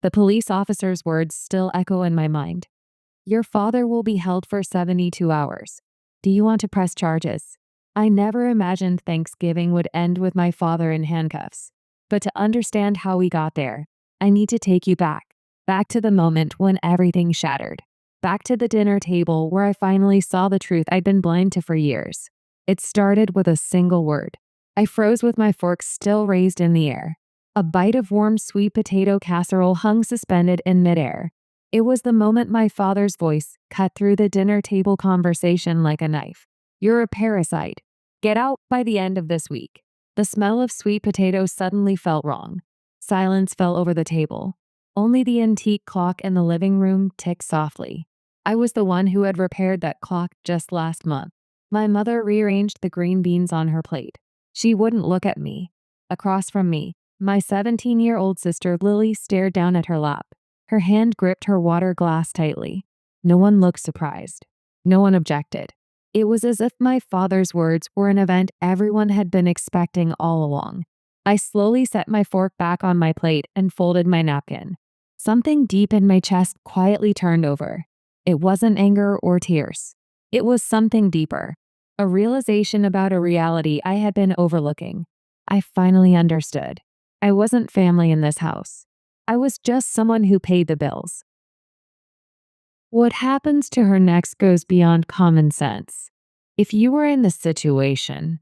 The police officer's words still echo in my mind. Your father will be held for 72 hours. Do you want to press charges? I never imagined Thanksgiving would end with my father in handcuffs. But to understand how we got there, I need to take you back to the moment when everything shattered. Back to the dinner table where I finally saw the truth I'd been blind to for years. It started with a single word. I froze with my fork still raised in the air. A bite of warm sweet potato casserole hung suspended in midair. It was the moment my father's voice cut through the dinner table conversation like a knife. You're a parasite. Get out by the end of this week. The smell of sweet potatoes suddenly felt wrong. Silence fell over the table. Only the antique clock in the living room ticked softly. I was the one who had repaired that clock just last month. My mother rearranged the green beans on her plate. She wouldn't look at me. Across from me, my 17-year-old sister Lily stared down at her lap. Her hand gripped her water glass tightly. No one looked surprised. No one objected. It was as if my father's words were an event everyone had been expecting all along. I slowly set my fork back on my plate and folded my napkin. Something deep in my chest quietly turned over. It wasn't anger or tears. It was something deeper. A realization about a reality I had been overlooking. I finally understood. I wasn't family in this house. I was just someone who paid the bills. What happens to her next goes beyond common sense. If you were in this situation,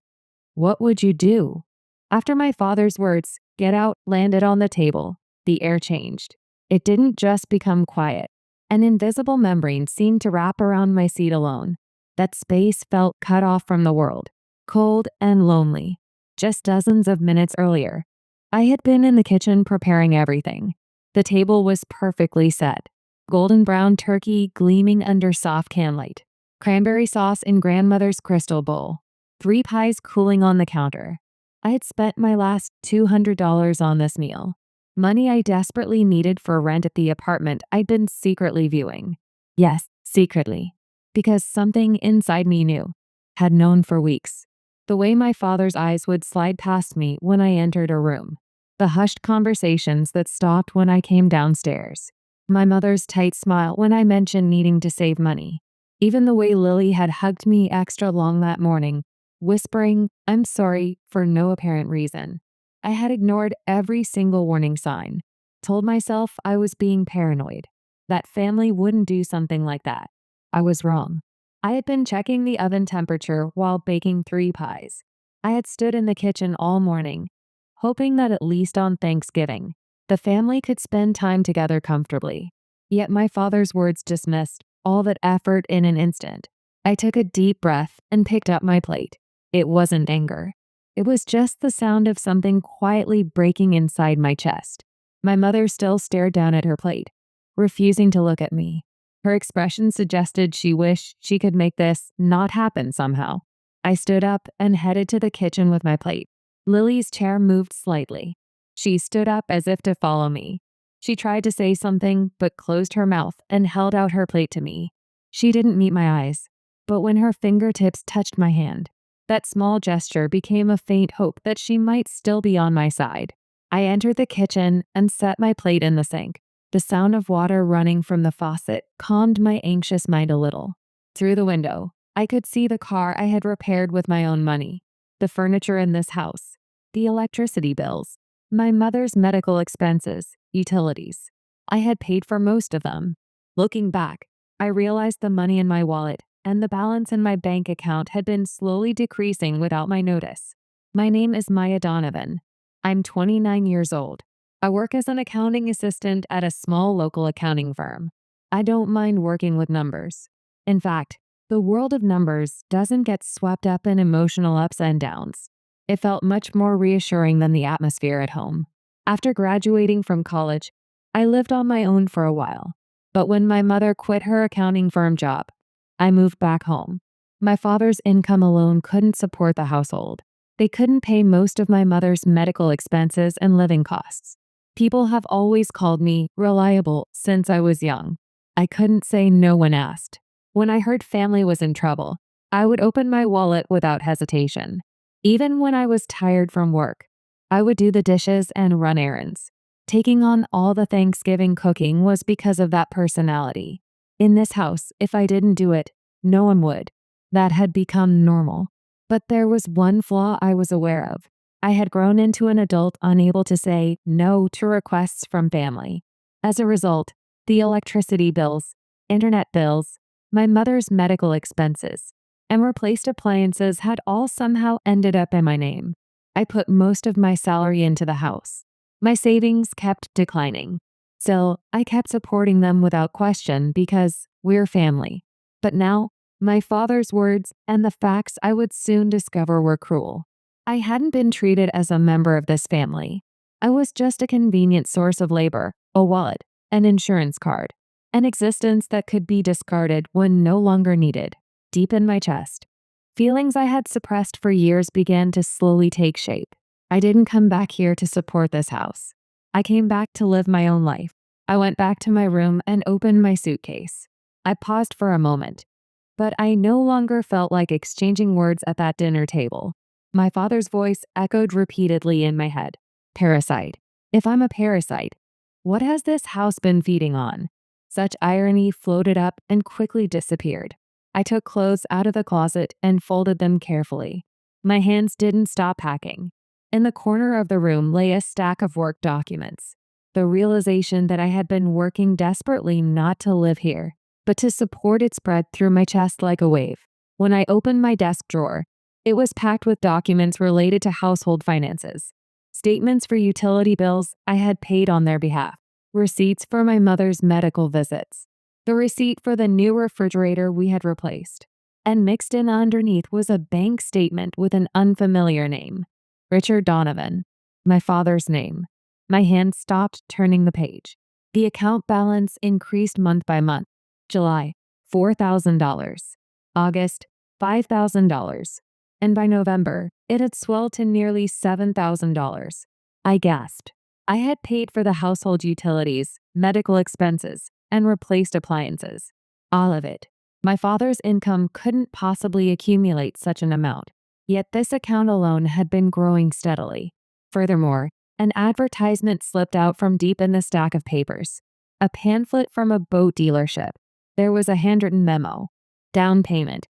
what would you do? After my father's words, "Get out," landed on the table, the air changed. It didn't just become quiet. An invisible membrane seemed to wrap around my seat alone. That space felt cut off from the world, cold and lonely. Just dozens of minutes earlier, I had been in the kitchen preparing everything. The table was perfectly set. Golden brown turkey gleaming under soft candlelight. Cranberry sauce in grandmother's crystal bowl. 3 pies cooling on the counter. I had spent my last $200 on this meal. Money I desperately needed for rent at the apartment I'd been secretly viewing. Yes, secretly. Because something inside me knew. Had known for weeks. The way my father's eyes would slide past me when I entered a room. The hushed conversations that stopped when I came downstairs. My mother's tight smile when I mentioned needing to save money. Even the way Lily had hugged me extra long that morning, whispering, "I'm sorry," for no apparent reason. I had ignored every single warning sign. Told myself I was being paranoid. That family wouldn't do something like that. I was wrong. I had been checking the oven temperature while baking 3 pies. I had stood in the kitchen all morning, hoping that at least on Thanksgiving, the family could spend time together comfortably. Yet my father's words dismissed all that effort in an instant. I took a deep breath and picked up my plate. It wasn't anger. It was just the sound of something quietly breaking inside my chest. My mother still stared down at her plate, refusing to look at me. Her expression suggested she wished she could make this not happen somehow. I stood up and headed to the kitchen with my plate. Lily's chair moved slightly. She stood up as if to follow me. She tried to say something, but closed her mouth and held out her plate to me. She didn't meet my eyes, but when her fingertips touched my hand, that small gesture became a faint hope that she might still be on my side. I entered the kitchen and set my plate in the sink. The sound of water running from the faucet calmed my anxious mind a little. Through the window, I could see the car I had repaired with my own money, the furniture in this house, the electricity bills, my mother's medical expenses, utilities. I had paid for most of them. Looking back, I realized the money in my wallet and the balance in my bank account had been slowly decreasing without my notice. My name is Maya Donovan. I'm 29 years old. I work as an accounting assistant at a small local accounting firm. I don't mind working with numbers. In fact, the world of numbers doesn't get swept up in emotional ups and downs. It felt much more reassuring than the atmosphere at home. After graduating from college, I lived on my own for a while. But when my mother quit her accounting firm job, I moved back home. My father's income alone couldn't support the household. They couldn't pay most of my mother's medical expenses and living costs. People have always called me reliable since I was young. I couldn't say no when asked. When I heard family was in trouble, I would open my wallet without hesitation. Even when I was tired from work, I would do the dishes and run errands. Taking on all the Thanksgiving cooking was because of that personality. In this house, if I didn't do it, no one would. That had become normal. But there was one flaw I was aware of. I had grown into an adult unable to say no to requests from family. As a result, the electricity bills, internet bills, my mother's medical expenses, and replaced appliances had all somehow ended up in my name. I put most of my salary into the house. My savings kept declining. Still, I kept supporting them without question because we're family. But now, my father's words and the facts I would soon discover were cruel. I hadn't been treated as a member of this family. I was just a convenient source of labor, a wallet, an insurance card, an existence that could be discarded when no longer needed. Deep in my chest, feelings I had suppressed for years began to slowly take shape. I didn't come back here to support this house. I came back to live my own life. I went back to my room and opened my suitcase. I paused for a moment, but I no longer felt like exchanging words at that dinner table. My father's voice echoed repeatedly in my head. Parasite. If I'm a parasite, what has this house been feeding on? Such irony floated up and quickly disappeared. I took clothes out of the closet and folded them carefully. My hands didn't stop packing. In the corner of the room lay a stack of work documents. The realization that I had been working desperately not to live here, but to support it spread through my chest like a wave. When I opened my desk drawer, it was packed with documents related to household finances. Statements for utility bills I had paid on their behalf. Receipts for my mother's medical visits. The receipt for the new refrigerator we had replaced. And mixed in underneath was a bank statement with an unfamiliar name. Richard Donovan. My father's name. My hand stopped turning the page. The account balance increased month by month. July, $4,000. August, $5,000. And by November, it had swelled to nearly $7,000. I gasped. I had paid for the household utilities, medical expenses, and replaced appliances. All of it. My father's income couldn't possibly accumulate such an amount, yet this account alone had been growing steadily. Furthermore, an advertisement slipped out from deep in the stack of papers. A pamphlet from a boat dealership. There was a handwritten memo. Down payment,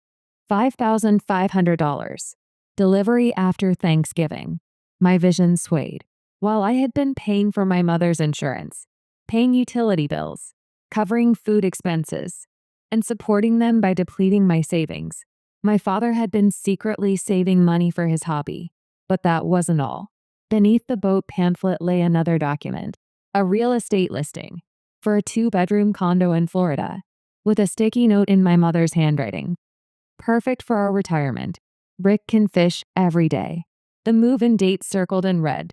$5,500. Delivery after Thanksgiving. My vision swayed. While I had been paying for my mother's insurance, paying utility bills, covering food expenses, and supporting them by depleting my savings, my father had been secretly saving money for his hobby. But that wasn't all. Beneath the boat pamphlet lay another document, a real estate listing for a 2-bedroom condo in Florida, with a sticky note in my mother's handwriting. Perfect for our retirement. Rick can fish every day. The move-in date circled in red.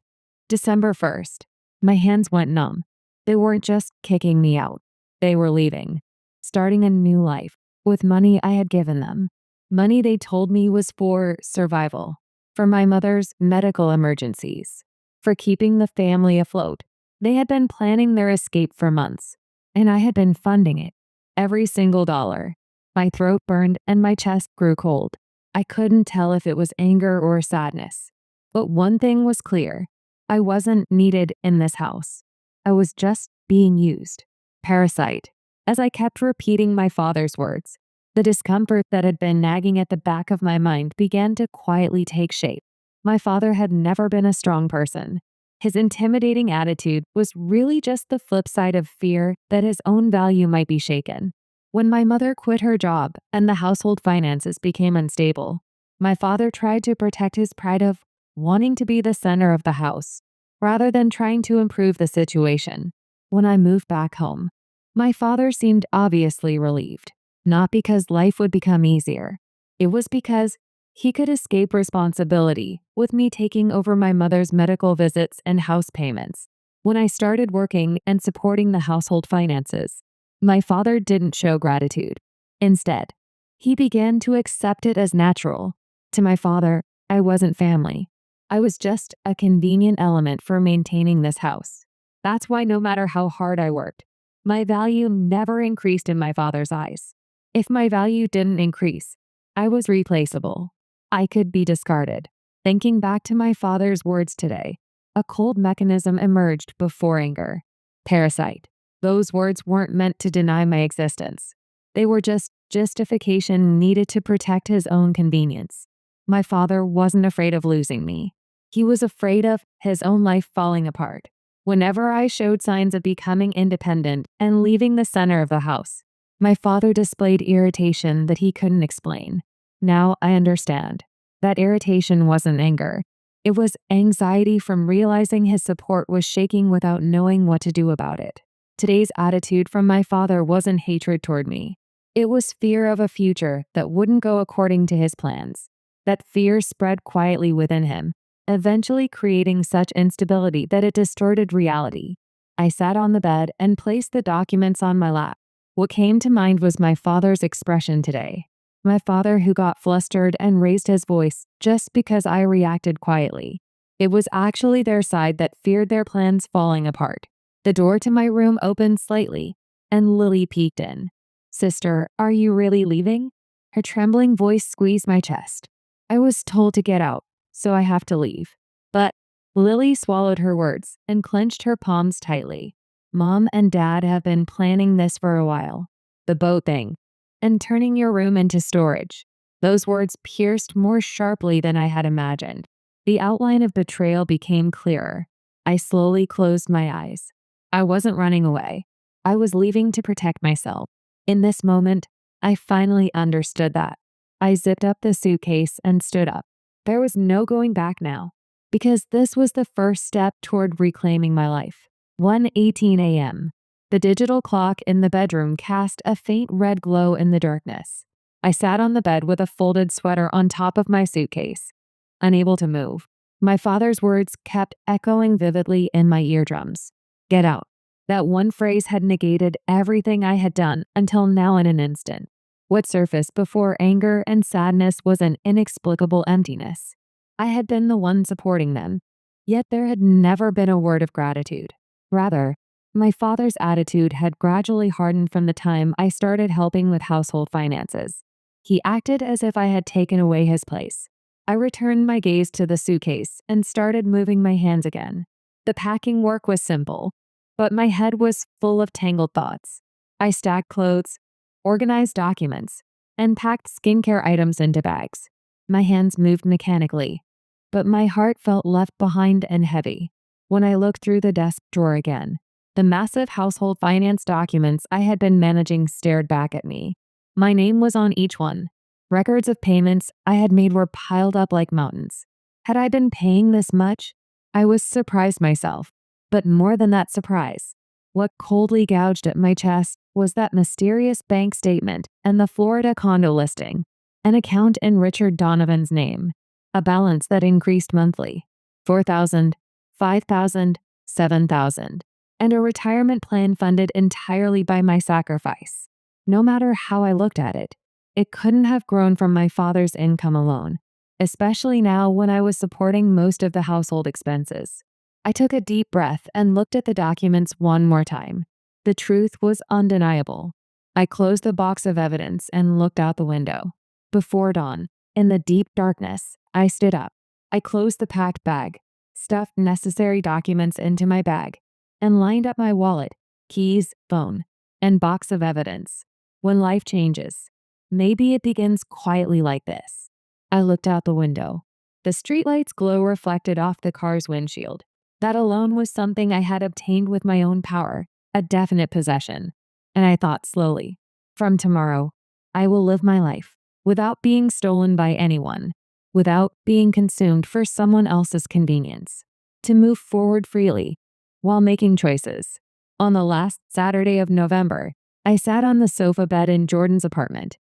December 1st. My hands went numb. They weren't just kicking me out. They were leaving. Starting a new life with money I had given them. Money they told me was for survival. For my mother's medical emergencies. For keeping the family afloat. They had been planning their escape for months. And I had been funding it. Every single dollar. My throat burned and my chest grew cold. I couldn't tell if it was anger or sadness. But one thing was clear. I wasn't needed in this house. I was just being used. Parasite. As I kept repeating my father's words, the discomfort that had been nagging at the back of my mind began to quietly take shape. My father had never been a strong person. His intimidating attitude was really just the flip side of fear that his own value might be shaken. When my mother quit her job and the household finances became unstable, my father tried to protect his pride of wanting to be the center of the house, rather than trying to improve the situation. When I moved back home, my father seemed obviously relieved, not because life would become easier. It was because he could escape responsibility with me taking over my mother's medical visits and house payments. When I started working and supporting the household finances, my father didn't show gratitude. Instead, he began to accept it as natural. To my father, I wasn't family. I was just a convenient element for maintaining this house. That's why no matter how hard I worked, my value never increased in my father's eyes. If my value didn't increase, I was replaceable. I could be discarded. Thinking back to my father's words today, A cold mechanism emerged before anger. Parasite. Those words weren't meant to deny my existence. They were just justification needed to protect his own convenience. My father wasn't afraid of losing me. He was afraid of his own life falling apart. Whenever I showed signs of becoming independent and leaving the center of the house, my father displayed irritation that he couldn't explain. Now I understand. That irritation wasn't anger. It was anxiety from realizing his support was shaking without knowing what to do about it. Today's attitude from my father wasn't hatred toward me. It was fear of a future that wouldn't go according to his plans. That fear spread quietly within him, eventually creating such instability that it distorted reality. I sat on the bed and placed the documents on my lap. What came to mind was my father's expression today. My father who got flustered and raised his voice just because I reacted quietly. It was actually their side that feared their plans falling apart. The door to my room opened slightly, and Lily peeked in. "Sister, are you really leaving?" Her trembling voice squeezed my chest. "I was told to get out, so I have to leave." But Lily swallowed her words and clenched her palms tightly. "Mom and Dad have been planning this for a while. The boat thing. And turning your room into storage." Those words pierced more sharply than I had imagined. The outline of betrayal became clearer. I slowly closed my eyes. I wasn't running away. I was leaving to protect myself. In this moment, I finally understood that. I zipped up the suitcase and stood up. There was no going back now, because this was the first step toward reclaiming my life. 1:18 a.m. The digital clock in the bedroom cast a faint red glow in the darkness. I sat on the bed with a folded sweater on top of my suitcase, unable to move. My father's words kept echoing vividly in my eardrums. "Get out." That one phrase had negated everything I had done until now in an instant. What surfaced before anger and sadness was an inexplicable emptiness. I had been the one supporting them, yet there had never been a word of gratitude. Rather, my father's attitude had gradually hardened from the time I started helping with household finances. He acted as if I had taken away his place. I returned my gaze to the suitcase and started moving my hands again. The packing work was simple, but my head was full of tangled thoughts. I stacked clothes, organized documents, and packed skincare items into bags. My hands moved mechanically, but my heart felt left behind and heavy. When I looked through the desk drawer again, the massive household finance documents I had been managing stared back at me. My name was on each one. Records of payments I had made were piled up like mountains. Had I been paying this much? I was surprised myself, but more than that surprise. What coldly gouged at my chest was that mysterious bank statement and the Florida condo listing, an account in Richard Donovan's name, a balance that increased monthly, $4,000, $5,000, $7,000. And a retirement plan funded entirely by my sacrifice. No matter how I looked at it, it couldn't have grown from my father's income alone, especially now when I was supporting most of the household expenses. I took a deep breath and looked at the documents one more time. The truth was undeniable. I closed the box of evidence and looked out the window. Before dawn, in the deep darkness, I stood up. I closed the packed bag, stuffed necessary documents into my bag, and lined up my wallet, keys, phone, and box of evidence. When life changes, maybe it begins quietly like this. I looked out the window. The streetlight's glow reflected off the car's windshield. That alone was something I had obtained with my own power, a definite possession. And I thought slowly, from tomorrow, I will live my life without being stolen by anyone, without being consumed for someone else's convenience, to move forward freely while making choices. On the last Saturday of November, I sat on the sofa bed in Jordan's apartment,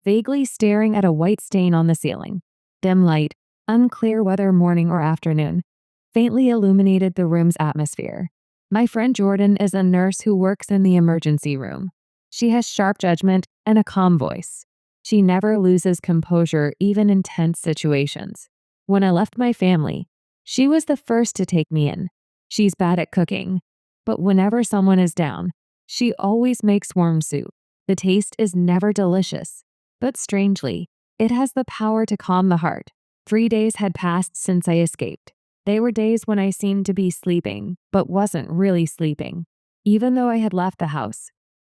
vaguely staring at a white stain on the ceiling. Dim light, unclear whether morning or afternoon, faintly illuminated the room's atmosphere. My friend Jordan is a nurse who works in the emergency room. She has sharp judgment and a calm voice. She never loses composure even in tense situations. When I left my family, she was the first to take me in. She's bad at cooking, but whenever someone is down, she always makes warm soup. The taste is never delicious, but strangely, it has the power to calm the heart. 3 days had passed since I escaped. They were days when I seemed to be sleeping, but wasn't really sleeping. Even though I had left the house,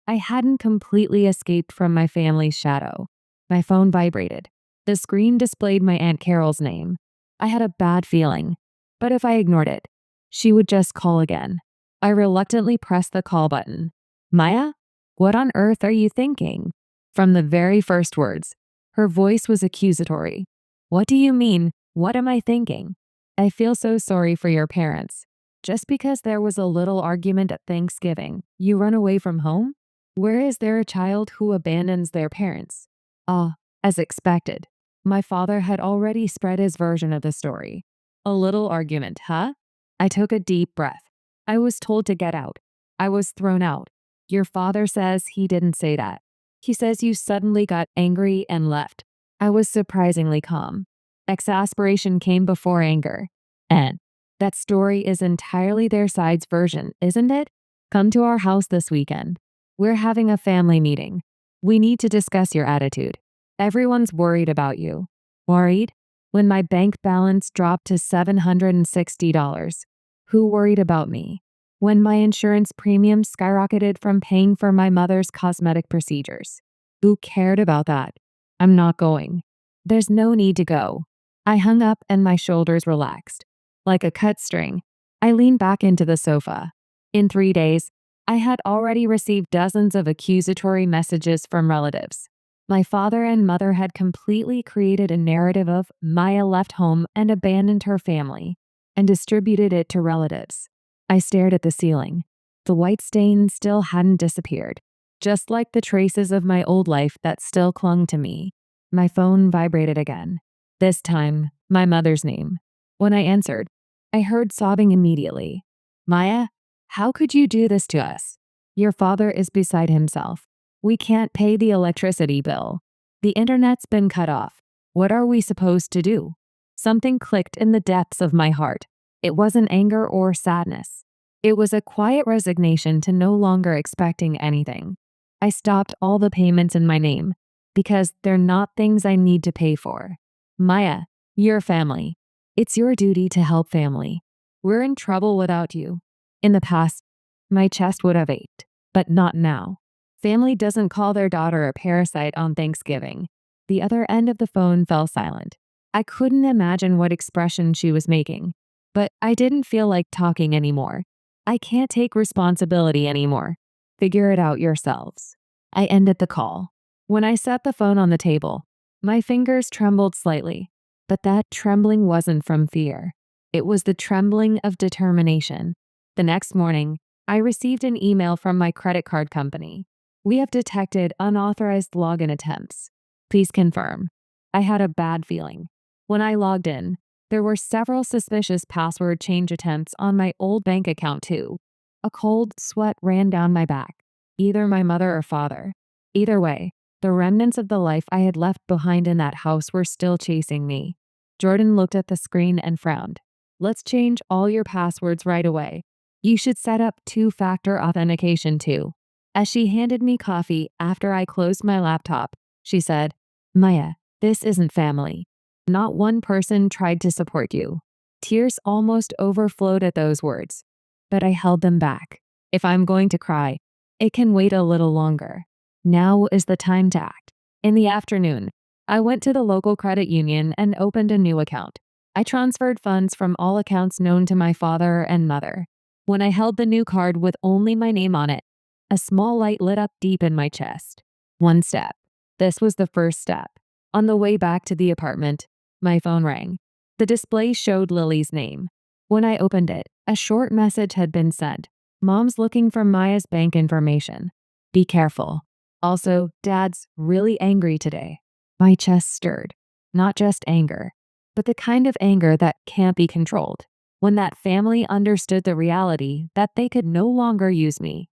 I hadn't completely escaped from my family's shadow. My phone vibrated. The screen displayed my Aunt Carol's name. I had a bad feeling, but if I ignored it, she would just call again. I reluctantly pressed the call button. Maya? What on earth are you thinking? From the very first words, her voice was accusatory. What do you mean? What am I thinking? I feel so sorry for your parents. Just because there was a little argument at Thanksgiving, you run away from home? Where is there a child who abandons their parents? Ah, as expected. My father had already spread his version of the story. A little argument, huh? I took a deep breath. I was told to get out. I was thrown out. Your father says he didn't say that. He says you suddenly got angry and left. I was surprisingly calm. Exasperation came before anger. And that story is entirely their side's version, isn't it? Come to our house this weekend. We're having a family meeting. We need to discuss your attitude. Everyone's worried about you. Worried? When my bank balance dropped to $760. Who worried about me? When my insurance premium skyrocketed from paying for my mother's cosmetic procedures. Who cared about that? I'm not going. There's no need to go. I hung up and my shoulders relaxed. Like a cut string, I leaned back into the sofa. In 3 days, I had already received dozens of accusatory messages from relatives. My father and mother had completely created a narrative of Maya left home and abandoned her family, and distributed it to relatives. I stared at the ceiling. The white stain still hadn't disappeared, just like the traces of my old life that still clung to me. My phone vibrated again. This time, my mother's name. When I answered, I heard sobbing immediately. Maya, how could you do this to us? Your father is beside himself. We can't pay the electricity bill. The internet's been cut off. What are we supposed to do? Something clicked in the depths of my heart. It wasn't anger or sadness. It was a quiet resignation to no longer expecting anything. I stopped all the payments in my name because they're not things I need to pay for. Maya, you're family. It's your duty to help family. We're in trouble without you. In the past, my chest would have ached, but not now. Family doesn't call their daughter a parasite on Thanksgiving. The other end of the phone fell silent. I couldn't imagine what expression she was making, but I didn't feel like talking anymore. I can't take responsibility anymore. Figure it out yourselves. I ended the call. When I set the phone on the table, my fingers trembled slightly, but that trembling wasn't from fear. It was the trembling of determination. The next morning, I received an email from my credit card company. We have detected unauthorized login attempts. Please confirm. I had a bad feeling. When I logged in, there were several suspicious password change attempts on my old bank account too. A cold sweat ran down my back. Either my mother or father. Either way, the remnants of the life I had left behind in that house were still chasing me. Jordan looked at the screen and frowned. Let's change all your passwords right away. You should set up two-factor authentication too. As she handed me coffee after I closed my laptop, she said, Maya, this isn't family. Not one person tried to support you. Tears almost overflowed at those words, but I held them back. If I'm going to cry, it can wait a little longer. Now is the time to act. In the afternoon, I went to the local credit union and opened a new account. I transferred funds from all accounts known to my father and mother. When I held the new card with only my name on it, a small light lit up deep in my chest. One step. This was the first step. On the way back to the apartment, my phone rang. The display showed Lily's name. When I opened it, a short message had been sent. Mom's looking for Maya's bank information. Be careful. Also, Dad's really angry today. My chest stirred. Not just anger, but the kind of anger that can't be controlled. When that family understood the reality that they could no longer use me.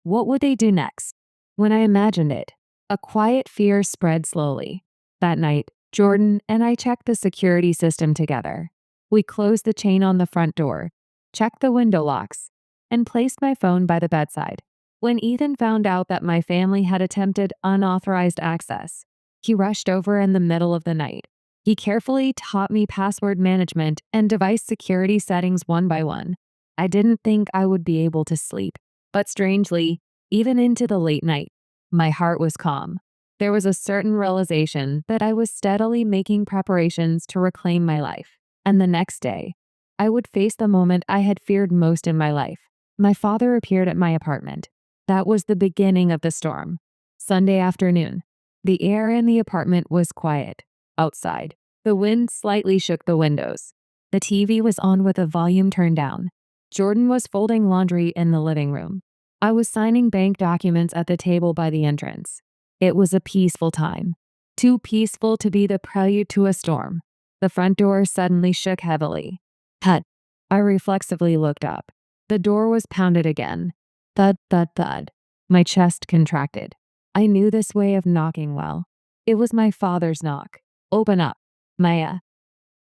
What would they do next? When I imagined it, a quiet fear spread slowly. That night, Jordan and I checked the security system together. We closed the chain on the front door, checked the window locks, and placed my phone by the bedside. When Ethan found out that my family had attempted unauthorized access, he rushed over in the middle of the night. He carefully taught me password management and device security settings one by one. I didn't think I would be able to sleep, but strangely, even into the late night, my heart was calm. There was a certain realization that I was steadily making preparations to reclaim my life. And the next day, I would face the moment I had feared most in my life. My father appeared at my apartment. That was the beginning of the storm. Sunday afternoon. The air in the apartment was quiet. Outside, the wind slightly shook the windows. The TV was on with the volume turned down. Jordan was folding laundry in the living room. I was signing bank documents at the table by the entrance. It was a peaceful time. Too peaceful to be the prelude to a storm. The front door suddenly shook heavily. Thud. I reflexively looked up. The door was pounded again. Thud, thud, thud. My chest contracted. I knew this way of knocking well. It was my father's knock. Open up, Maya.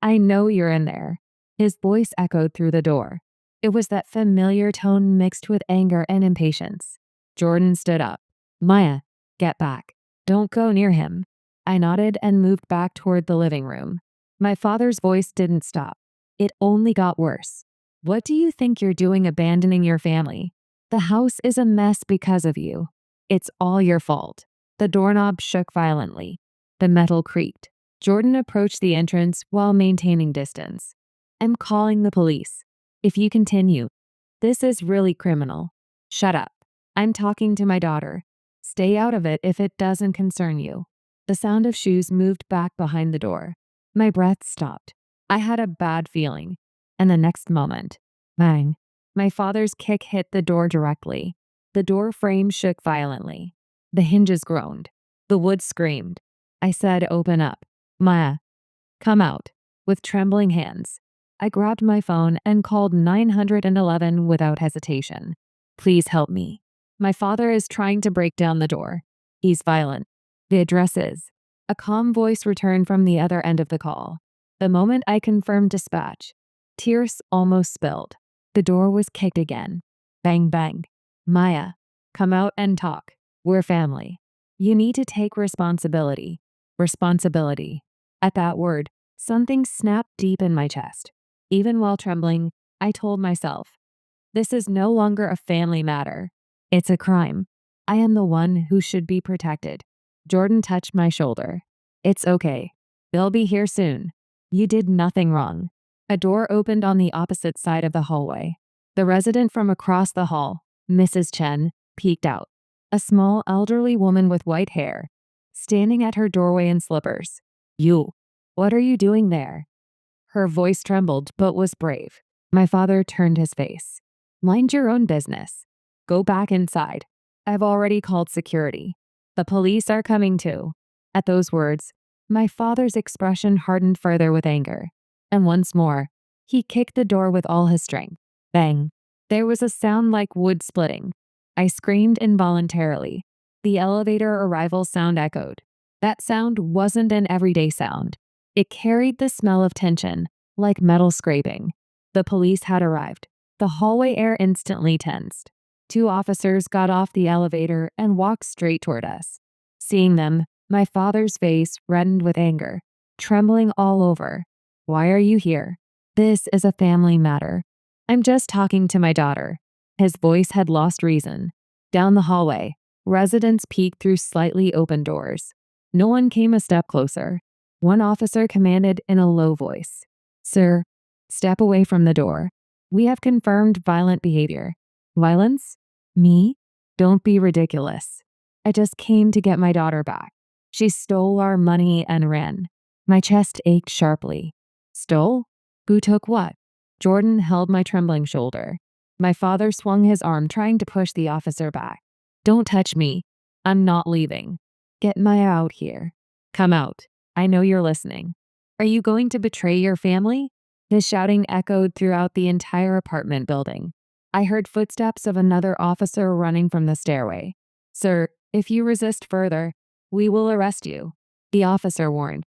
I know you're in there. His voice echoed through the door. It was that familiar tone mixed with anger and impatience. Jordan stood up. Maya, get back. Don't go near him. I nodded and moved back toward the living room. My father's voice didn't stop. It only got worse. What do you think you're doing abandoning your family? The house is a mess because of you. It's all your fault. The doorknob shook violently. The metal creaked. Jordan approached the entrance while maintaining distance. I'm calling the police. If you continue, this is really criminal. Shut up. I'm talking to my daughter. Stay out of it if it doesn't concern you. The sound of shoes moved back behind the door. My breath stopped. I had a bad feeling. And the next moment, bang, my father's kick hit the door directly. The door frame shook violently. The hinges groaned. The wood screamed. I said, open up. Maya, come out. With trembling hands, I grabbed my phone and called 911 without hesitation. Please help me. My father is trying to break down the door. He's violent. The address is. A calm voice returned from the other end of the call. The moment I confirmed dispatch, tears almost spilled. The door was kicked again. Bang, bang. Maya, come out and talk. We're family. You need to take responsibility. Responsibility. At that word, something snapped deep in my chest. Even while trembling, I told myself, this is no longer a family matter. It's a crime. I am the one who should be protected. Jordan touched my shoulder. It's okay. They'll be here soon. You did nothing wrong. A door opened on the opposite side of the hallway. The resident from across the hall, Mrs. Chen, peeked out. A small elderly woman with white hair, standing at her doorway in slippers. You, what are you doing there? Her voice trembled but was brave. My father turned his face. Mind your own business. Go back inside. I've already called security. The police are coming too. At those words, my father's expression hardened further with anger. And once more, he kicked the door with all his strength. Bang. There was a sound like wood splitting. I screamed involuntarily. The elevator arrival sound echoed. That sound wasn't an everyday sound. It carried the smell of tension, like metal scraping. The police had arrived. The hallway air instantly tensed. 2 officers got off the elevator and walked straight toward us. Seeing them, my father's face reddened with anger, trembling all over. Why are you here? This is a family matter. I'm just talking to my daughter. His voice had lost reason. Down the hallway, residents peeked through slightly open doors. No one came a step closer. One officer commanded in a low voice, Sir, step away from the door. We have confirmed violent behavior. Violence? Me? Don't be ridiculous. I just came to get my daughter back. She stole our money and ran. My chest ached sharply. Stole? Who took what? Jordan held my trembling shoulder. My father swung his arm, trying to push the officer back. Don't touch me. I'm not leaving. Get Maya out here. Come out. I know you're listening. Are you going to betray your family? His shouting echoed throughout the entire apartment building. I heard footsteps of another officer running from the stairway. Sir, if you resist further, we will arrest you, the officer warned.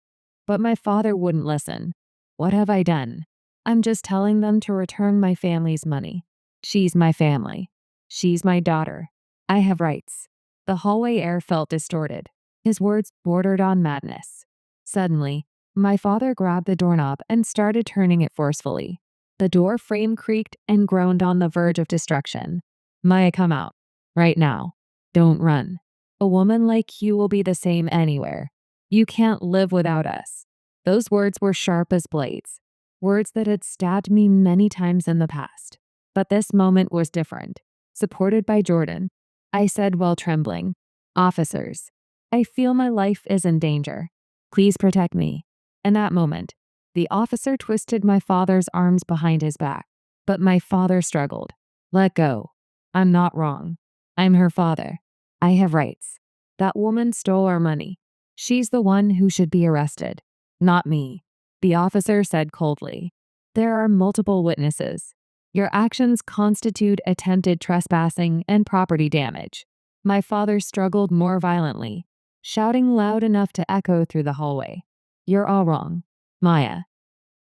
But my father wouldn't listen. What have I done? I'm just telling them to return my family's money. She's my family. She's my daughter. I have rights. The hallway air felt distorted. His words bordered on madness. Suddenly, My father grabbed the doorknob and started turning it forcefully. The door frame creaked and groaned on the verge of destruction. Maya, come out. Right now. Don't run. A woman like you will be the same anywhere. You can't live without us. Those words were sharp as blades. Words that had stabbed me many times in the past. But this moment was different. Supported by Jordan, I said while trembling, "Officers, I feel my life is in danger. Please protect me." In that moment, the officer twisted my father's arms behind his back. But my father struggled. "Let go. I'm not wrong. I'm her father. I have rights. That woman stole our money. She's the one who should be arrested, not me," the officer said coldly. "There are multiple witnesses. Your actions constitute attempted trespassing and property damage." My father struggled more violently, shouting loud enough to echo through the hallway. "You're all wrong. Maya,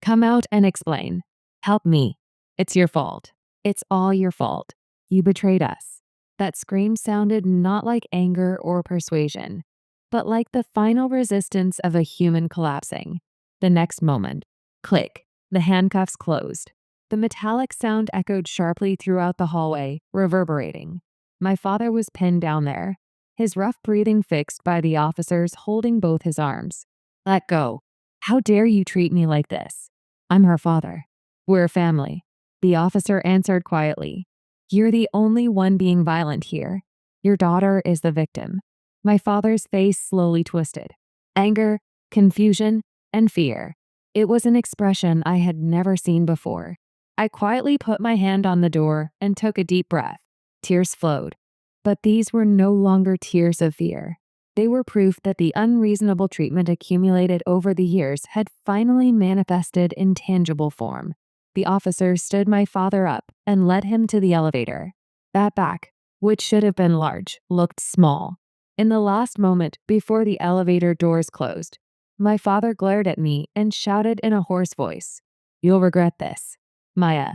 come out and explain. Help me. It's your fault. It's all your fault. You betrayed us." That scream sounded not like anger or persuasion, but like the final resistance of a human collapsing. The next moment, click, the handcuffs closed. The metallic sound echoed sharply throughout the hallway, reverberating. My father was pinned down there, his rough breathing fixed by the officers holding both his arms. "Let go. How dare you treat me like this? I'm her father. We're a family," the officer answered quietly. "You're the only one being violent here. Your daughter is the victim." My father's face slowly twisted. Anger, confusion, and fear. It was an expression I had never seen before. I quietly put my hand on the door and took a deep breath. Tears flowed. But these were no longer tears of fear. They were proof that the unreasonable treatment accumulated over the years had finally manifested in tangible form. The officer stood my father up and led him to the elevator. That back, which should have been large, looked small. In the last moment before the elevator doors closed, my father glared at me and shouted in a hoarse voice, "You'll regret this. Maya,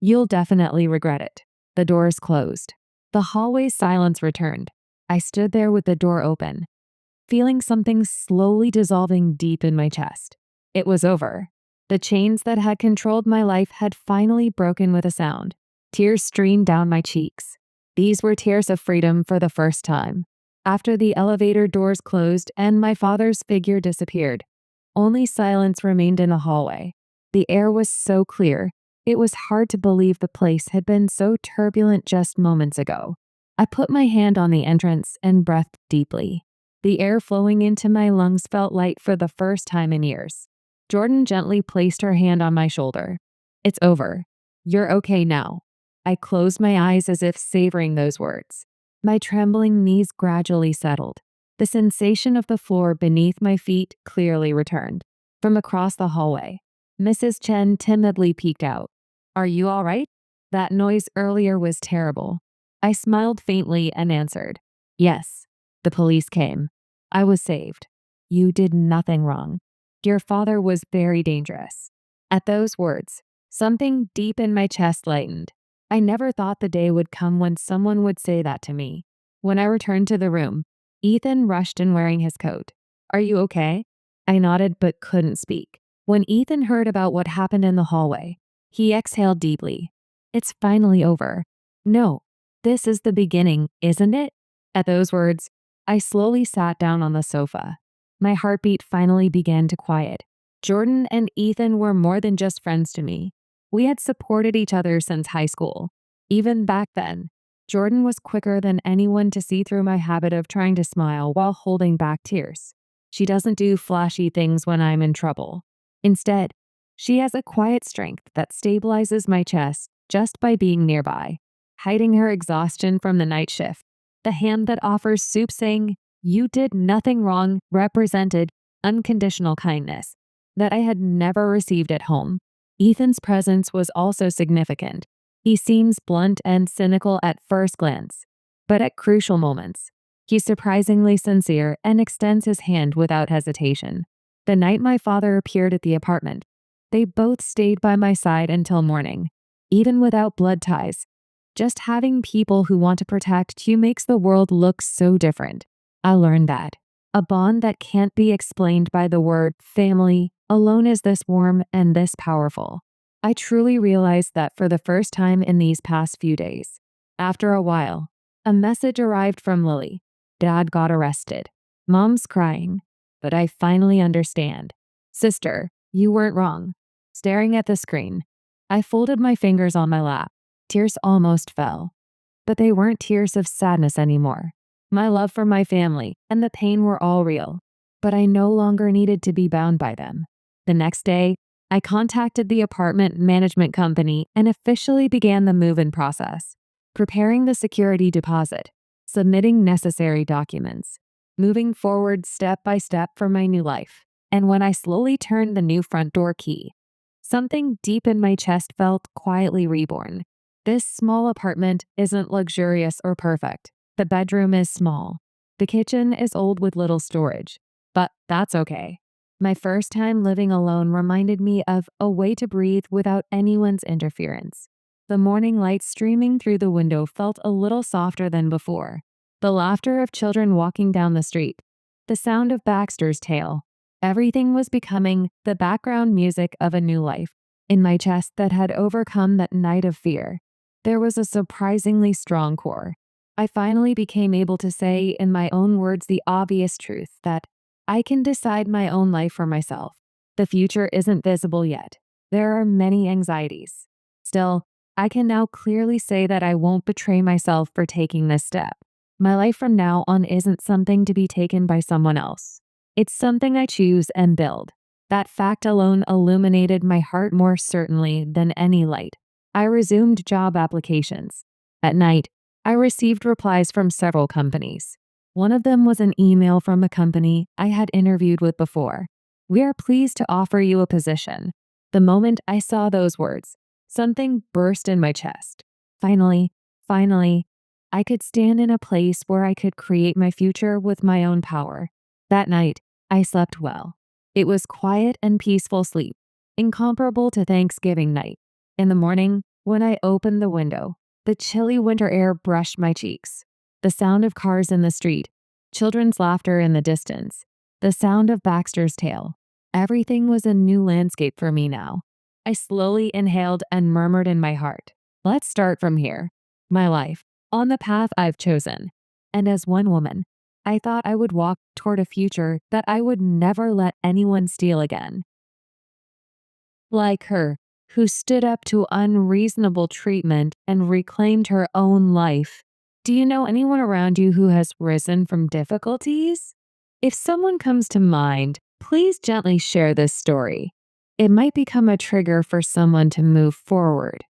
you'll definitely regret it." The doors closed. The hallway's silence returned. I stood there with the door open, feeling something slowly dissolving deep in my chest. It was over. The chains that had controlled my life had finally broken with a sound. Tears streamed down my cheeks. These were tears of freedom for the first time. After the elevator doors closed and my father's figure disappeared, only silence remained in the hallway. The air was so clear, it was hard to believe the place had been so turbulent just moments ago. I put my hand on the entrance and breathed deeply. The air flowing into my lungs felt light for the first time in years. Jordan gently placed her hand on my shoulder. "It's over. You're okay now." I closed my eyes as if savoring those words. My trembling knees gradually settled. The sensation of the floor beneath my feet clearly returned. From across the hallway, Mrs. Chen timidly peeked out. "Are you all right? That noise earlier was terrible." I smiled faintly and answered, "Yes." The police came. I was saved. "You did nothing wrong. Your father was very dangerous." At those words, something deep in my chest lightened. I never thought the day would come when someone would say that to me. When I returned to the room, Ethan rushed in wearing his coat. "Are you okay?" I nodded but couldn't speak. When Ethan heard about what happened in the hallway, he exhaled deeply. "It's finally over." "No, this is the beginning, isn't it?" At those words, I slowly sat down on the sofa. My heartbeat finally began to quiet. Jordan and Ethan were more than just friends to me. We had supported each other since high school. Even back then, Jordan was quicker than anyone to see through my habit of trying to smile while holding back tears. She doesn't do flashy things when I'm in trouble. Instead, she has a quiet strength that stabilizes my chest just by being nearby, hiding her exhaustion from the night shift. The hand that offers soup saying, "You did nothing wrong," represented unconditional kindness that I had never received at home. Ethan's presence was also significant. He seems blunt and cynical at first glance, but at crucial moments, he's surprisingly sincere and extends his hand without hesitation. The night my father appeared at the apartment, they both stayed by my side until morning. Even without blood ties, just having people who want to protect you makes the world look so different. I learned that a bond that can't be explained by the word family alone is this warm and this powerful. I truly realized that for the first time in these past few days. After a while, a message arrived from Lily. Dad got arrested. Mom's crying. But I finally understand. Sister, you weren't wrong. Staring at the screen, I folded my fingers on my lap. Tears almost fell. But they weren't tears of sadness anymore. My love for my family and the pain were all real. But I no longer needed to be bound by them. The next day, I contacted the apartment management company and officially began the move-in process, preparing the security deposit, submitting necessary documents, moving forward step by step for my new life. And when I slowly turned the new front door key, something deep in my chest felt quietly reborn. This small apartment isn't luxurious or perfect. The bedroom is small. The kitchen is old with little storage. But that's okay. My first time living alone reminded me of a way to breathe without anyone's interference. The morning light streaming through the window felt a little softer than before. The laughter of children walking down the street. The sound of Baxter's tail. Everything was becoming the background music of a new life. In my chest that had overcome that night of fear, there was a surprisingly strong core. I finally became able to say in my own words the obvious truth that I can decide my own life for myself. The future isn't visible yet. There are many anxieties. Still, I can now clearly say that I won't betray myself for taking this step. My life from now on isn't something to be taken by someone else. It's something I choose and build. That fact alone illuminated my heart more certainly than any light. I resumed job applications. At night, I received replies from several companies. One of them was an email from a company I had interviewed with before. We are pleased to offer you a position. The moment I saw those words, something burst in my chest. Finally, I could stand in a place where I could create my future with my own power. That night, I slept well. It was quiet and peaceful sleep, incomparable to Thanksgiving night. In the morning, when I opened the window, the chilly winter air brushed my cheeks. The sound of cars in the street, children's laughter in the distance, the sound of Baxter's tail. Everything was a new landscape for me now. I slowly inhaled and murmured in my heart, let's start from here. My life, on the path I've chosen. And as one woman, I thought I would walk toward a future that I would never let anyone steal again. Like her, who stood up to unreasonable treatment and reclaimed her own life. Do you know anyone around you who has risen from difficulties? If someone comes to mind, please gently share this story. It might become a trigger for someone to move forward.